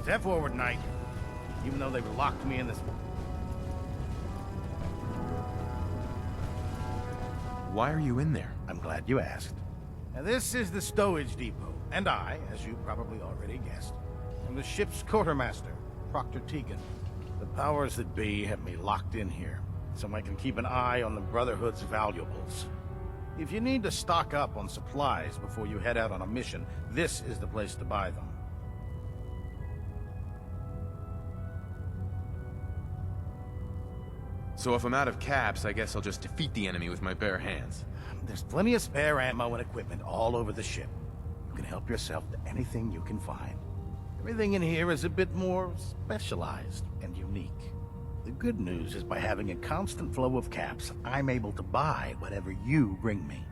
Step forward, Knight. Even though they've locked me in this... Why are you in there? I'm glad you asked. Now, this is the stowage depot, and I, as you probably already guessed, am the ship's quartermaster, Proctor Tegan. The powers that be have me locked in here, so I can keep an eye on the Brotherhood's valuables. If you need to stock up on supplies before you head out on a mission, this is the place to buy them. So if I'm out of caps, I guess I'll just defeat the enemy with my bare hands. There's plenty of spare ammo and equipment all over the ship. You can help yourself to anything you can find. Everything in here is a bit more specialized and unique. The good news is by having a constant flow of caps, I'm able to buy whatever you bring me.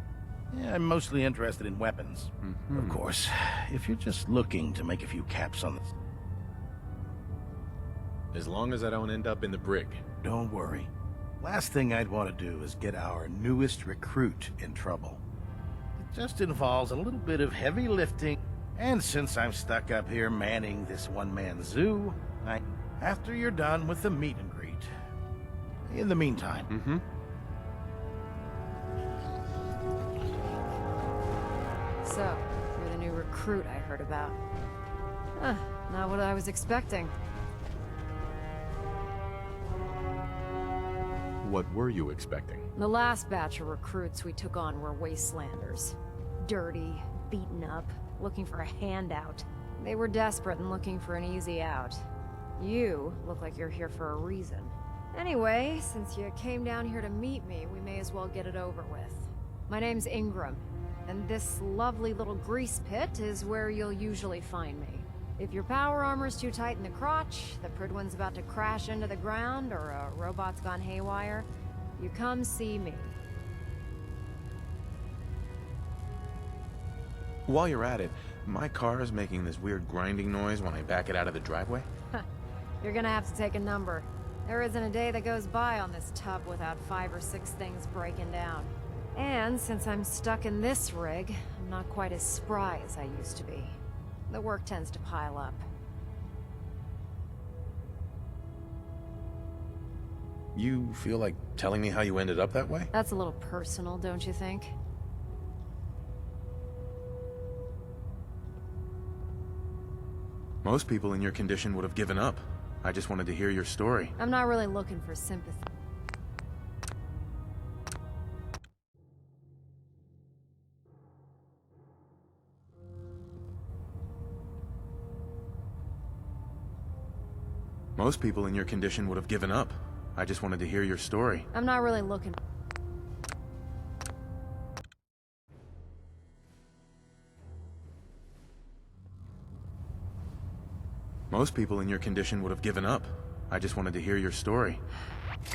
Yeah, I'm mostly interested in weapons. Of course, if you're just looking to make a few caps on this... As long as I don't end up in the brig. Don't worry. Last thing I'd want to do is get our newest recruit in trouble. It just involves a little bit of heavy lifting, and since I'm stuck up here manning this one-man zoo, after you're done with the meet and greet. In the meantime... So, you're the new recruit I heard about. Not what I was expecting. What were you expecting? The last batch of recruits we took on were wastelanders. Dirty, beaten up, looking for a handout. They were desperate and looking for an easy out. You look like you're here for a reason. Anyway, since you came down here to meet me, we may as well get it over with. My name's Ingram, and this lovely little grease pit is where you'll usually find me. If your power armor's too tight in the crotch, the Pridwin's about to crash into the ground, or a robot's gone haywire, you come see me. While you're at it, my car is making this weird grinding noise when I back it out of the driveway. You're gonna have to take a number. There isn't a day that goes by on this tub without 5 or 6 things breaking down. And since I'm stuck in this rig, I'm not quite as spry as I used to be. The work tends to pile up. You feel like telling me how you ended up that way? That's a little personal, don't you think? Most people in your condition would have given up. I just wanted to hear your story. I'm not really looking for sympathy. Most people in your condition would have given up. I just wanted to hear your story. I'm not really looking... Most people in your condition would have given up. I just wanted to hear your story.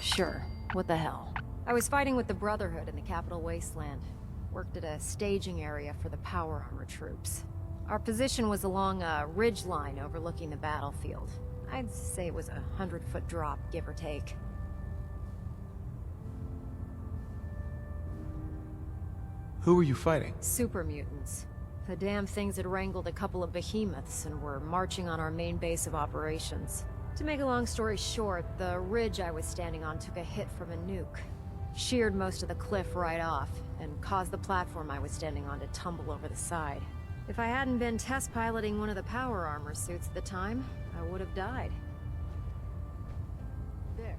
Sure. What the hell? I was fighting with the Brotherhood in the Capital Wasteland. Worked at a staging area for the power armor troops. Our position was along a ridge line overlooking the battlefield. I'd say it was a 100-foot drop, give or take. Who were you fighting? Super mutants. The damn things had wrangled a couple of behemoths and were marching on our main base of operations. To make a long story short, the ridge I was standing on took a hit from a nuke. Sheared most of the cliff right off, and caused the platform I was standing on to tumble over the side. If I hadn't been test piloting one of the power armor suits at the time, I would have died. There.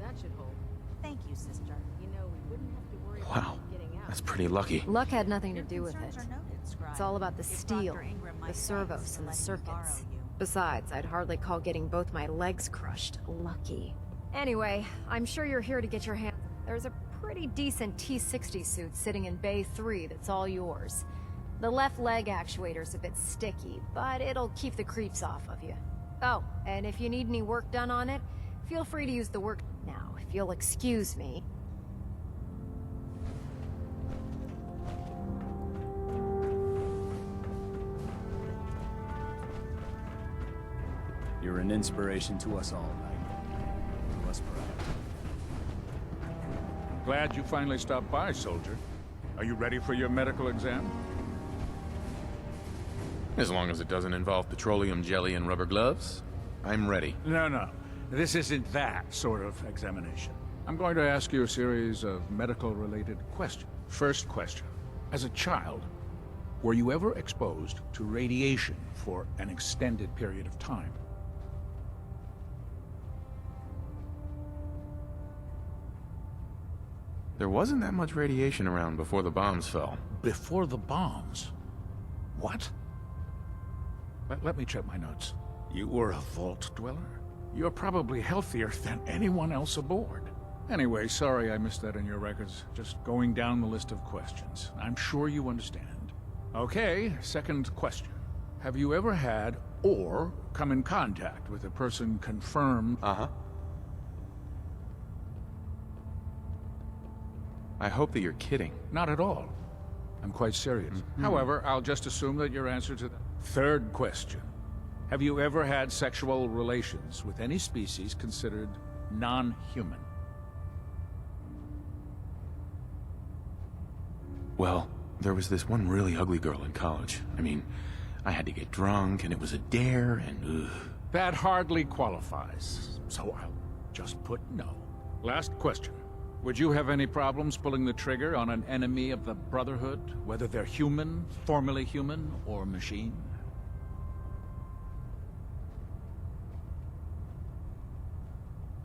That should hold. Thank you, sister. You know, we wouldn't have to worry Wow, about getting out. that's pretty lucky. Luck had nothing to do with Concerns it. are noted, Scribe. It's all about the If steel, Dr. Ingram the might servos, thanks, and the let me borrow circuits. you. Besides, I'd hardly call getting both my legs crushed lucky. Anyway, I'm sure you're here to get your hand... There's a pretty decent T-60 suit sitting in Bay 3 that's all yours. The left leg actuator's a bit sticky, but it'll keep the creeps off of you. Oh, and if you need any work done on it, feel free to use the work... Now, if you'll excuse me... You're an inspiration to us all, Knight. To us proud. Glad you finally stopped by, soldier. Are you ready for your medical exam? As long as it doesn't involve petroleum jelly and rubber gloves, I'm ready. No. This isn't that sort of examination. I'm going to ask you a series of medical-related questions. First question. As a child, were you ever exposed to radiation for an extended period of time? There wasn't that much radiation around before the bombs fell. Before the bombs? What? Let me check my notes. You were a vault dweller? You're probably healthier than anyone else aboard. Anyway, sorry I missed that in your records. Just going down the list of questions. I'm sure you understand. Okay, second question. Have you ever had or come in contact with a person confirmed? Uh-huh. I hope that you're kidding. Not at all. I'm quite serious. However, I'll just assume that your answer to the third question. Have you ever had sexual relations with any species considered non-human? Well, there was this one really ugly girl in college. I mean, I had to get drunk, and it was a dare, and ugh. That hardly qualifies, so I'll just put no. Last question. Would you have any problems pulling the trigger on an enemy of the Brotherhood, whether they're human, formerly human, or machine?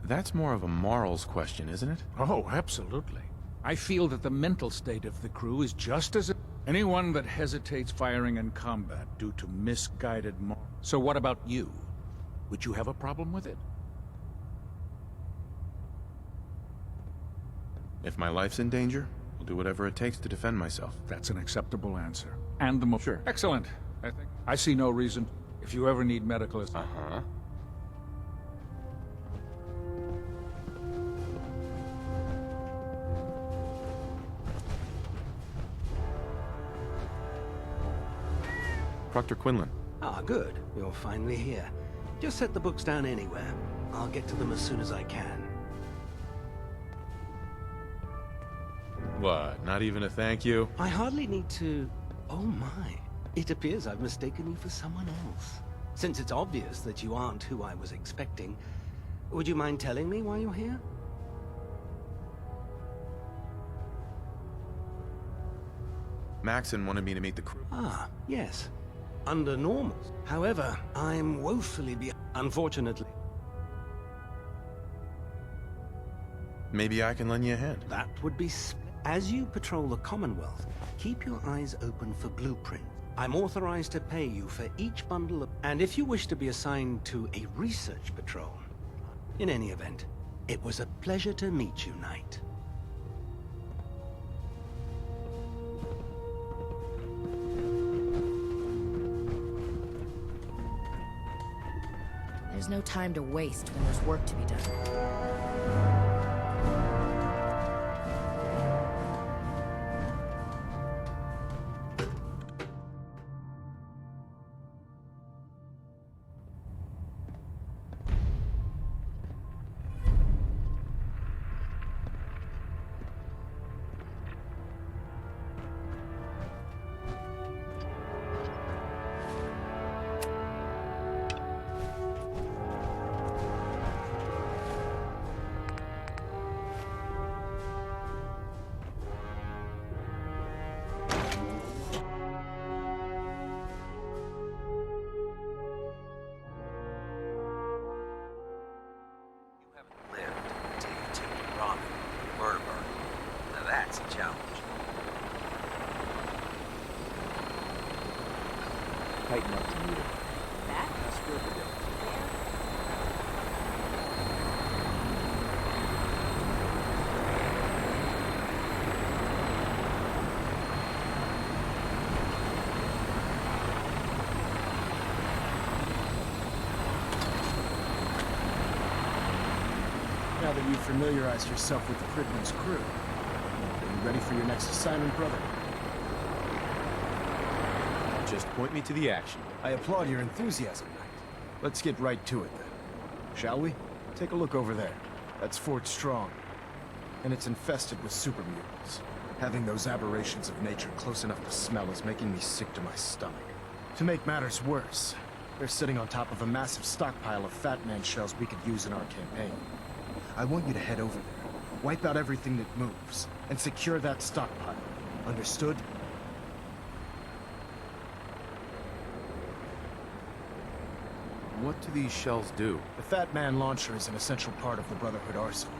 That's more of a morals question, isn't it? Oh, absolutely. I feel that the mental state of the crew is just as... Anyone that hesitates firing in combat due to misguided morals. So what about you? Would you have a problem with it? If my life's in danger, I'll do whatever it takes to defend myself. That's an acceptable answer. And the most... Sure. Excellent. I see no reason. If you ever need medical assistance... Uh-huh. Proctor Quinlan. Ah, good. You're finally here. Just set the books down anywhere. I'll get to them as soon as I can. What, not even a thank you? I hardly need to... Oh my. It appears I've mistaken you for someone else. Since it's obvious that you aren't who I was expecting, would you mind telling me why you're here? Maxon wanted me to meet the crew. Ah, yes. Under normals. However, I'm woefully behind. Unfortunately. Maybe I can lend you a hand. That would be As you patrol the Commonwealth, keep your eyes open for blueprints. I'm authorized to pay you for each bundle of... And if you wish to be assigned to a research patrol... In any event, it was a pleasure to meet you, Knight. There's no time to waste when there's work to be done. That's a challenge. Tighten up to you. That? That's good to do. Now that you've familiarized yourself with the Pridman's crew, are you ready for your next assignment, brother? Just point me to the action. I applaud your enthusiasm, Knight. Let's get right to it, then. Shall we? Take a look over there. That's Fort Strong. And it's infested with super mutants. Having those aberrations of nature close enough to smell is making me sick to my stomach. To make matters worse, they're sitting on top of a massive stockpile of Fat Man shells we could use in our campaign. I want you to head over there, wipe out everything that moves, and secure that stockpile. Understood? What do these shells do? The Fat Man launcher is an essential part of the Brotherhood arsenal.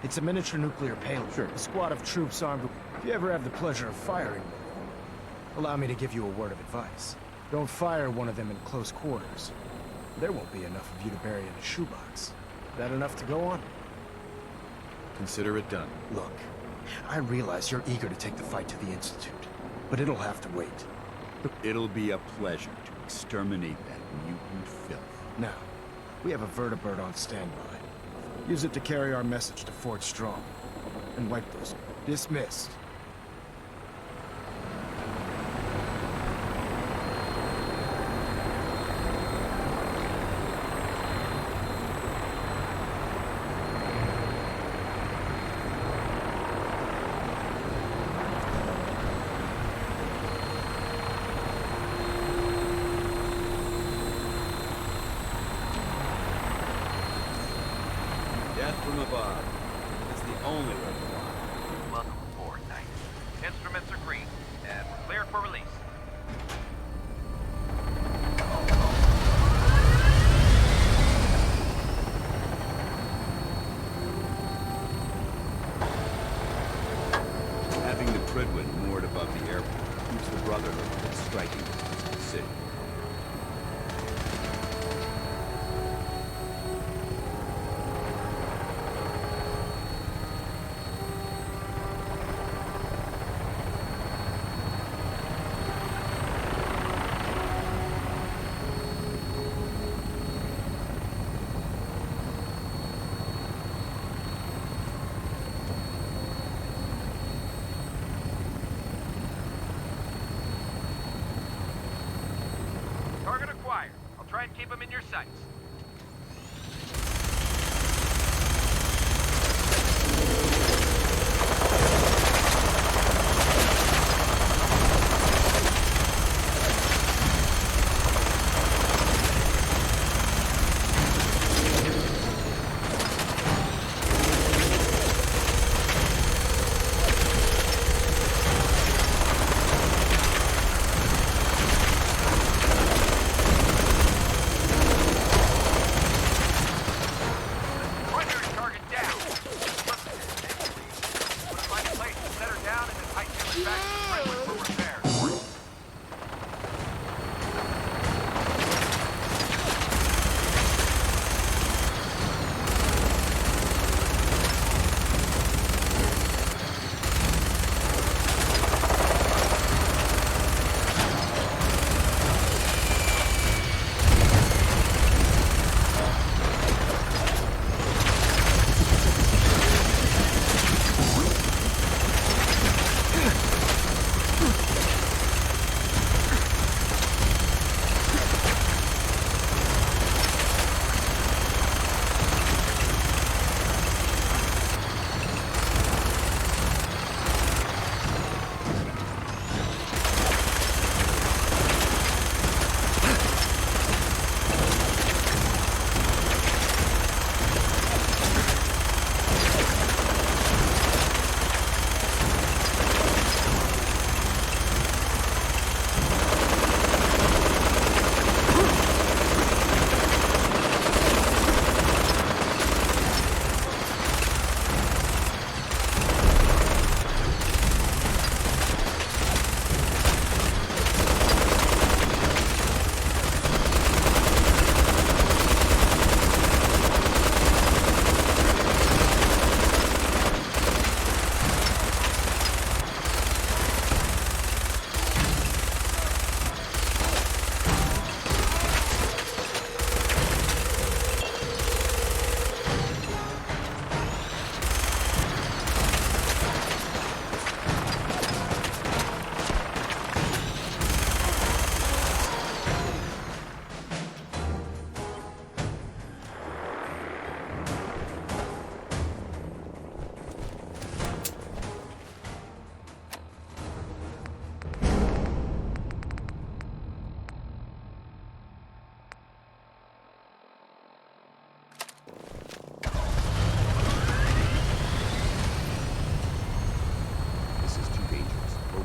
It's a miniature nuclear payload. Sure. A squad of troops armed with... If you ever have the pleasure of firing one, allow me to give you a word of advice. Don't fire one of them in close quarters. There won't be enough of you to bury in a shoebox. That enough to go on? Consider it done. Look, I realize you're eager to take the fight to the Institute, but it'll have to wait. It'll be a pleasure to exterminate that mutant filth. Now, we have a vertibird on standby. Use it to carry our message to Fort Strong. And wipe those. Dismissed. Death from above is the only way to fly. Welcome aboard, Knight. Instruments are green, and we're cleared for release. Having the Tridwin moored above the airport keeps the Brotherhood within striking distance of the city. Target acquired. I'll try and keep them in your sights. Primary target down. Wanna find a place to set her down and then hightail it back to the Tridwin for repairs.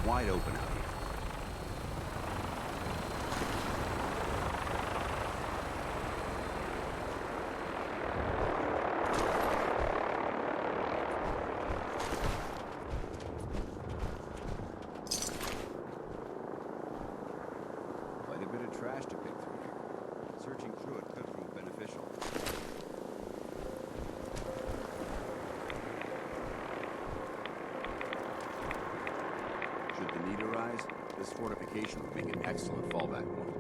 wide open out here. Quite a bit of trash to pick through here. Searching through it could prove beneficial. Should the need arise, this fortification would make an excellent fallback point.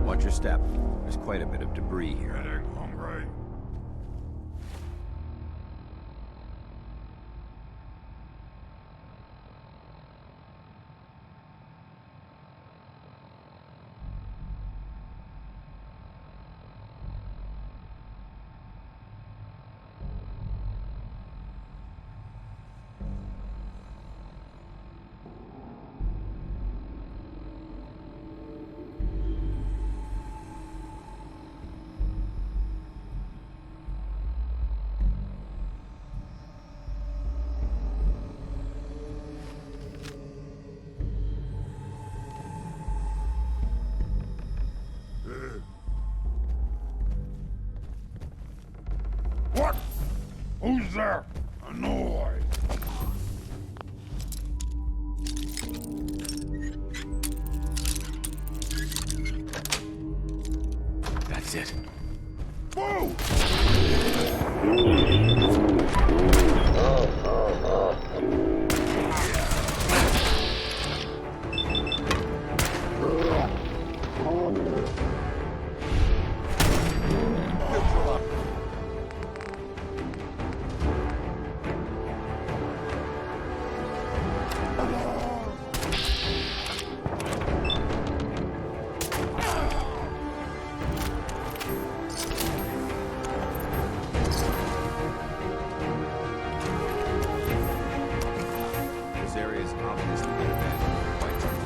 Watch your step. There's quite a bit of debris here. Hungry. What? Who's there? A noise. That's it. Move! This area is obviously been abandoned for quite some time.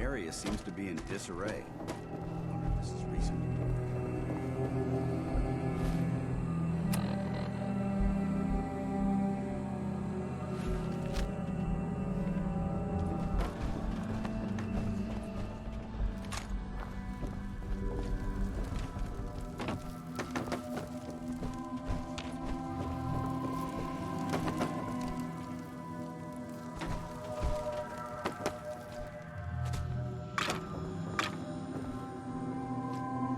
area seems to be in disarray. I wonder if this is recent.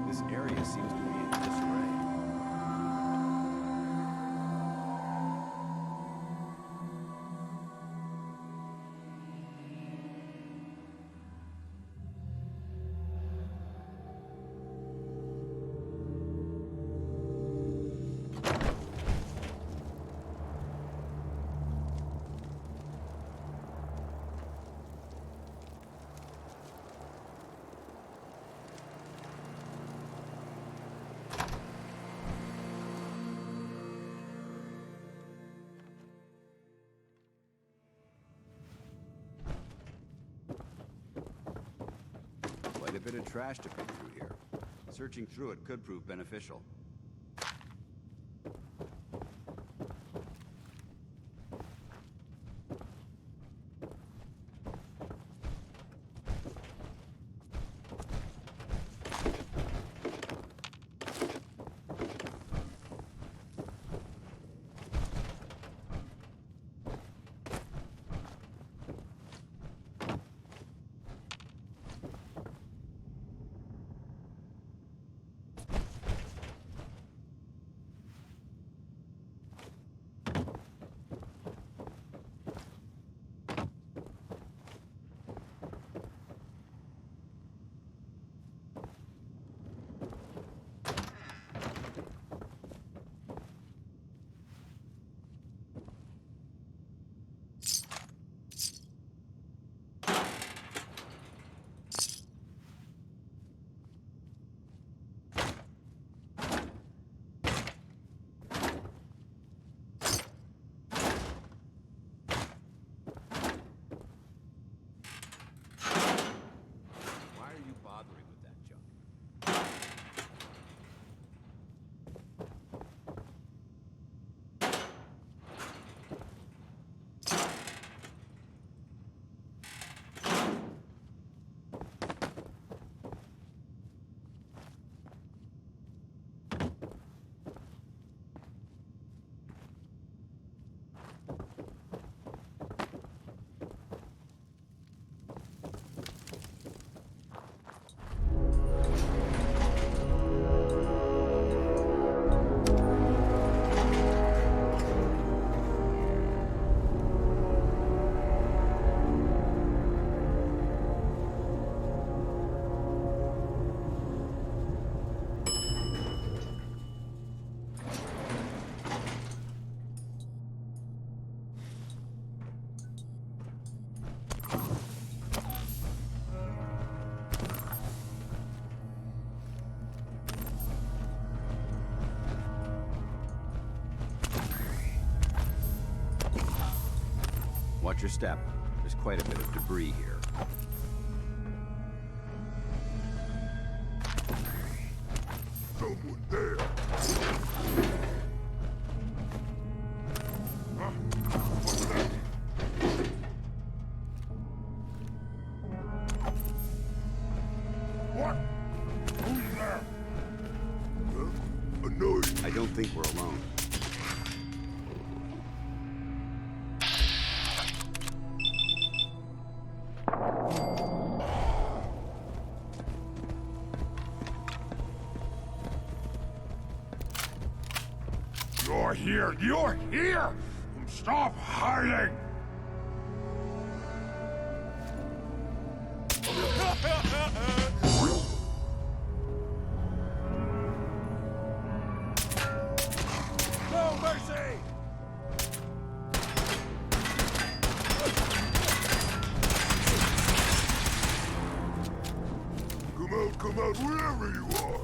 This area seems to be in disarray. Quite a bit of trash to pick through here. Searching through it could prove beneficial. Why are you bothering with that junk? Watch your step. There's quite a bit of debris here. Someone there. Huh? What's that? What? Who's there? Huh? A noise. I don't think we're alone. You're here! You're here! Stop hiding! No mercy! Come out wherever you are!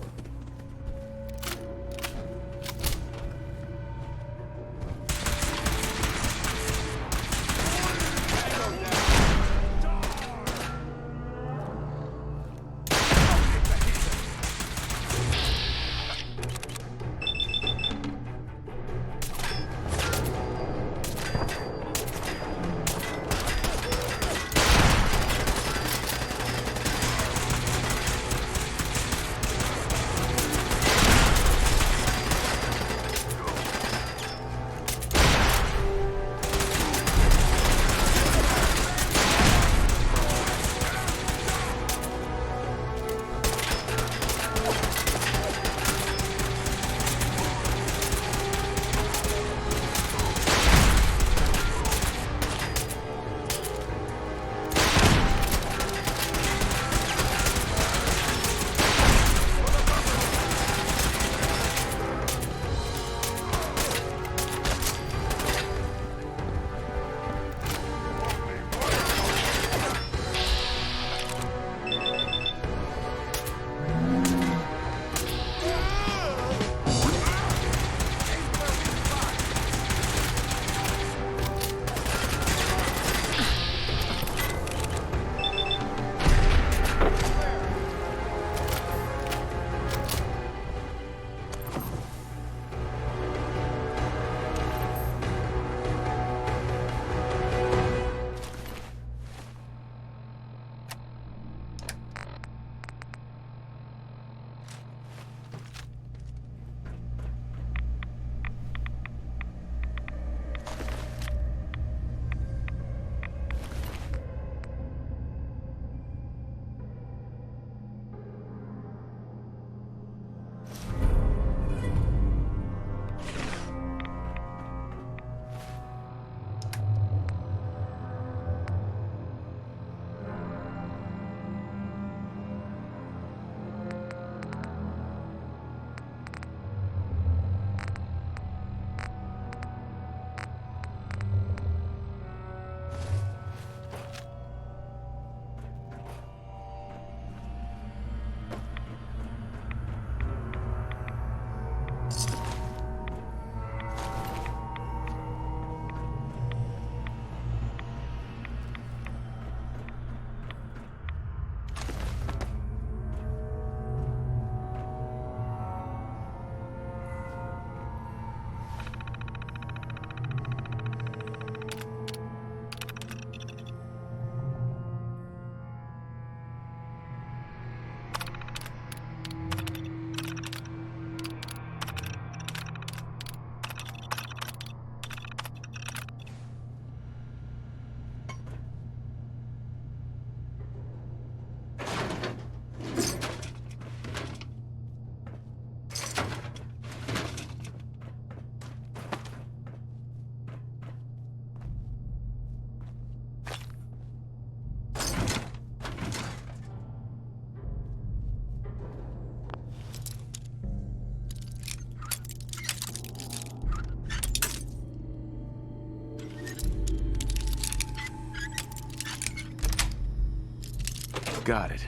Got it.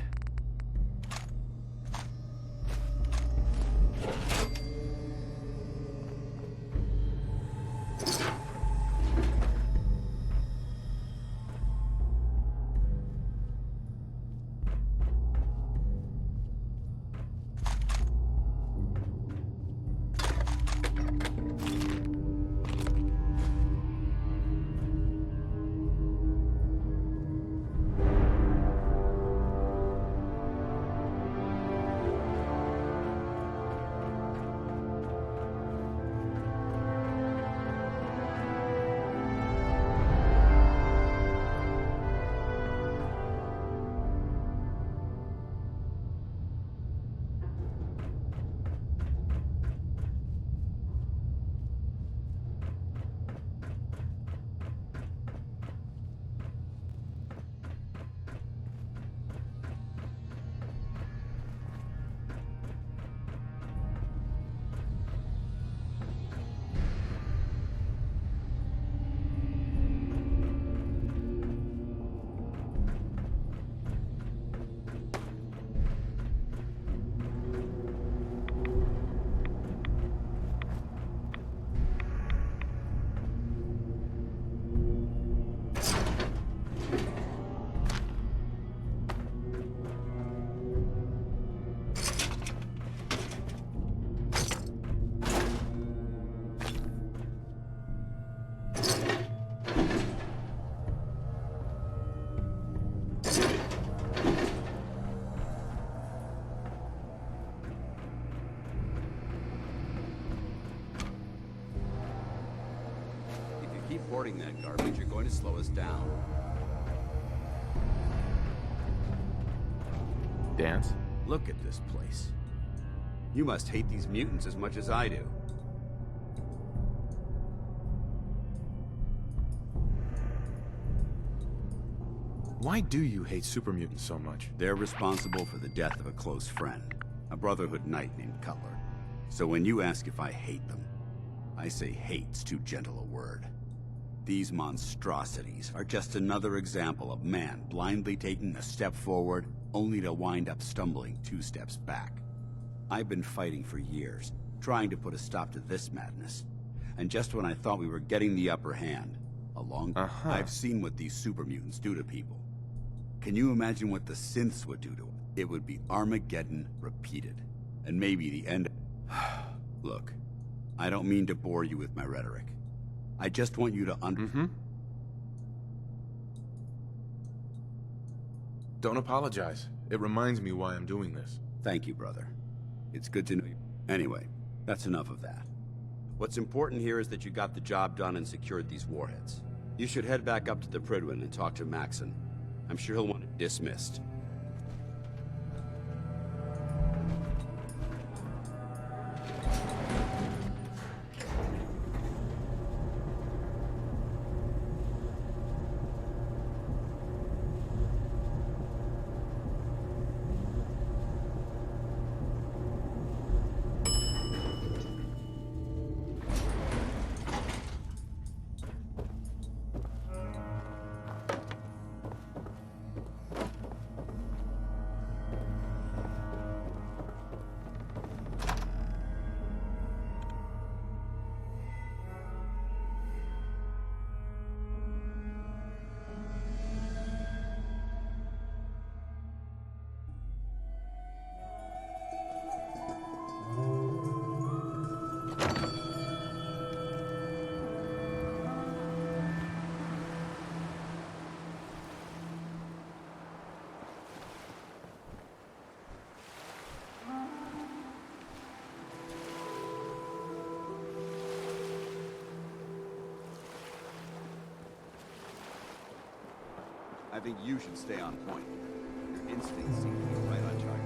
Keep hoarding that garbage, you're going to slow us down. Dance? Look at this place. You must hate these mutants as much as I do. Why do you hate super mutants so much? They're responsible for the death of a close friend, a Brotherhood knight named Cutler. So when you ask if I hate them, I say hate's too gentle a word. These monstrosities are just another example of man blindly taking a step forward, only to wind up stumbling 2 steps back. I've been fighting for years, trying to put a stop to this madness. And just when I thought we were getting the upper hand, I've seen what these super mutants do to people. Can you imagine what the synths would do to it? It would be Armageddon repeated. And maybe the end. Look, I don't mean to bore you with my rhetoric. I just want you to Don't apologize. It reminds me why I'm doing this. Thank you, brother. It's good to know you. Anyway, that's enough of that. What's important here is that you got the job done and secured these warheads. You should head back up to the Prydwen and talk to Maxon. I'm sure he'll want it dismissed. I think you should stay on point. Your instincts seem to be right on target.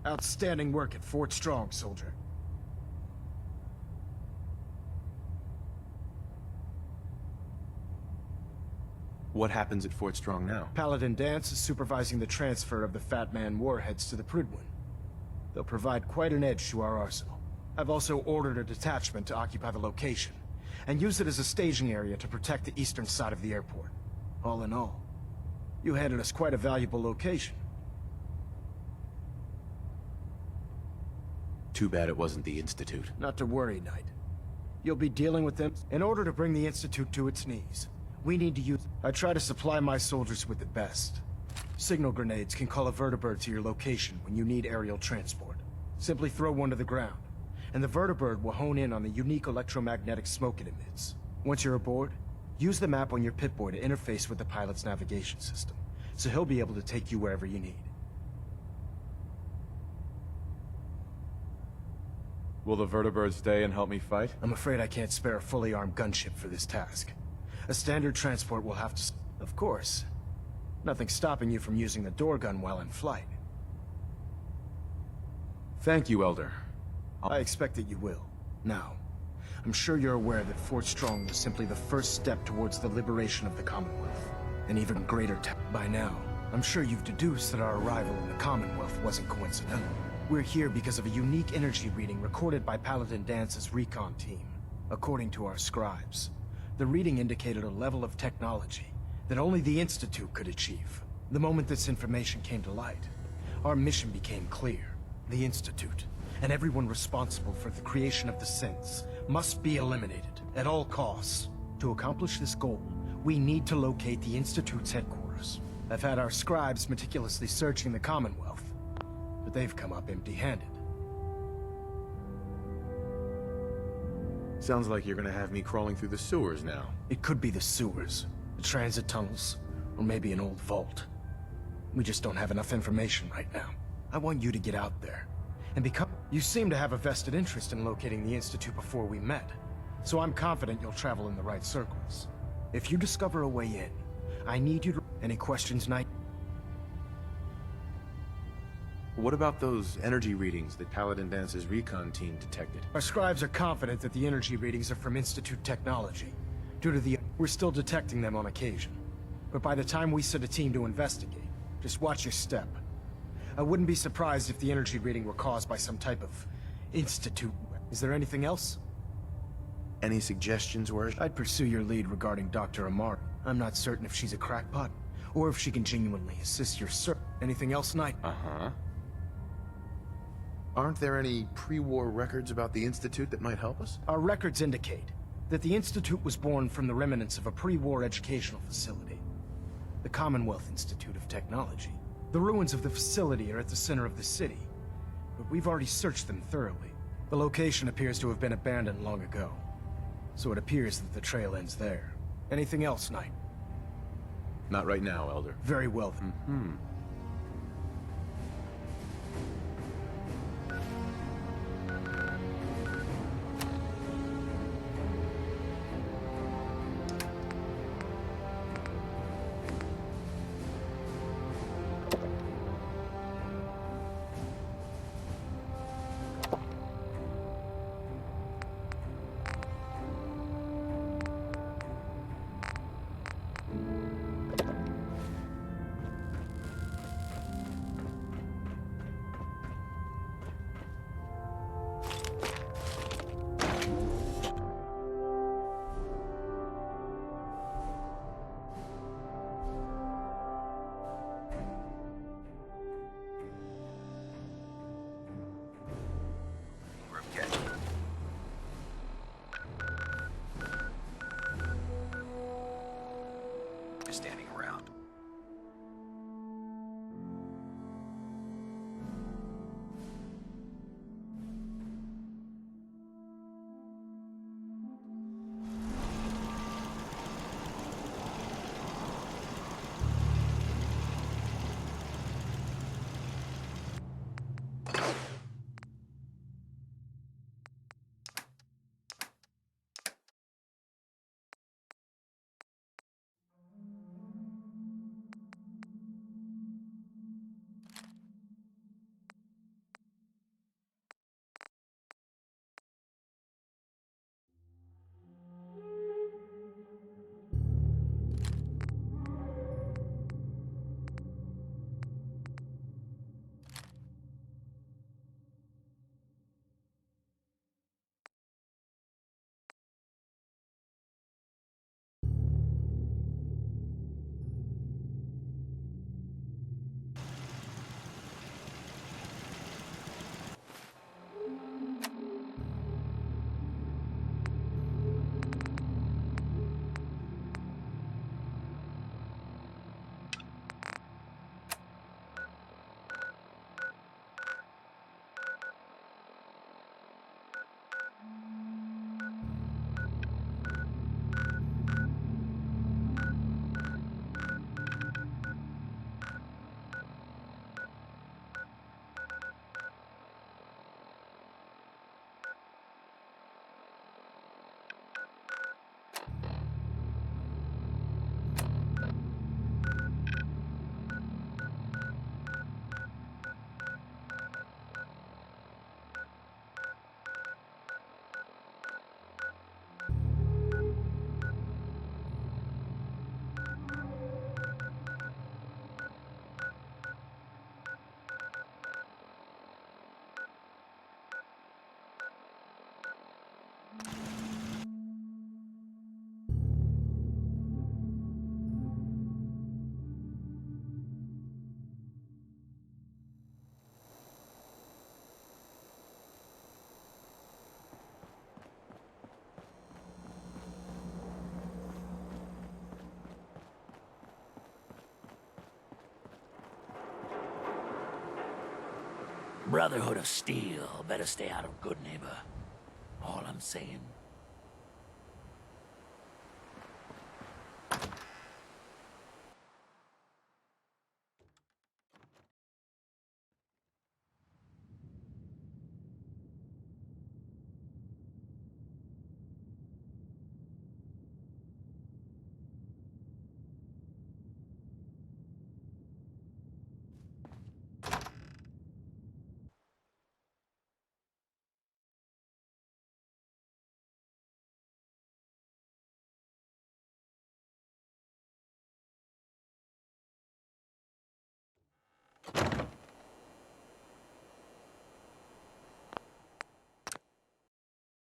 Outstanding work at Fort Strong, soldier. What happens at Fort Strong now? Paladin Dance is supervising the transfer of the Fat Man warheads to the Prydwen. They'll provide quite an edge to our arsenal. I've also ordered a detachment to occupy the location, and use it as a staging area to protect the eastern side of the airport. All in all, you handed us quite a valuable location. Too bad it wasn't the Institute. Not to worry, Knight. You'll be dealing with them. In order to bring the Institute to its knees, we need to use... I try to supply my soldiers with the best. Signal grenades can call a vertibird to your location when you need aerial transport. Simply throw one to the ground, and the vertibird will hone in on the unique electromagnetic smoke it emits. Once you're aboard, use the map on your Pip-Boy to interface with the pilot's navigation system, so he'll be able to take you wherever you need. Will the vertibird stay and help me fight? I'm afraid I can't spare a fully armed gunship for this task. A standard transport will have to... Of course. Nothing stopping you from using the door gun while in flight. Thank you, Elder. I expect that you will. Now, I'm sure you're aware that Fort Strong was simply the first step towards the liberation of the Commonwealth. An even greater by now, I'm sure you've deduced that our arrival in the Commonwealth wasn't coincidental. We're here because of a unique energy reading recorded by Paladin Dance's recon team. According to our scribes, the reading indicated a level of technology that only the Institute could achieve. The moment this information came to light, our mission became clear. The Institute, and everyone responsible for the creation of the synths, must be eliminated at all costs. To accomplish this goal, we need to locate the Institute's headquarters. I've had our scribes meticulously searching the Commonwealth, but they've come up empty-handed. Sounds like you're gonna have me crawling through the sewers now. It could be the sewers, the transit tunnels, or maybe an old vault. We just don't have enough information right now. I want you to get out there and become... You seem to have a vested interest in locating the Institute before we met, so I'm confident you'll travel in the right circles. If you discover a way in, I need you to... Any questions, Knight? What about those energy readings that Paladin Dance's recon team detected? Our scribes are confident that the energy readings are from Institute technology. Due to the... We're still detecting them on occasion. But by the time we send a team to investigate, just watch your step. I wouldn't be surprised if the energy reading were caused by some type of Institute... Is there anything else? Any suggestions where... I'd pursue your lead regarding Dr. Amari. I'm not certain if she's a crackpot, or if she can genuinely assist your search. Anything else, Knight? Uh-huh. Aren't there any pre-war records about the Institute that might help us? Our records indicate that the Institute was born from the remnants of a pre-war educational facility, the Commonwealth Institute of Technology. The ruins of the facility are at the center of the city, but we've already searched them thoroughly. The location appears to have been abandoned long ago, so it appears that the trail ends there. Anything else, Knight? Not right now, Elder. Very well then. Mm-hmm. Brotherhood of Steel better stay out of Good Neighbor. All I'm saying.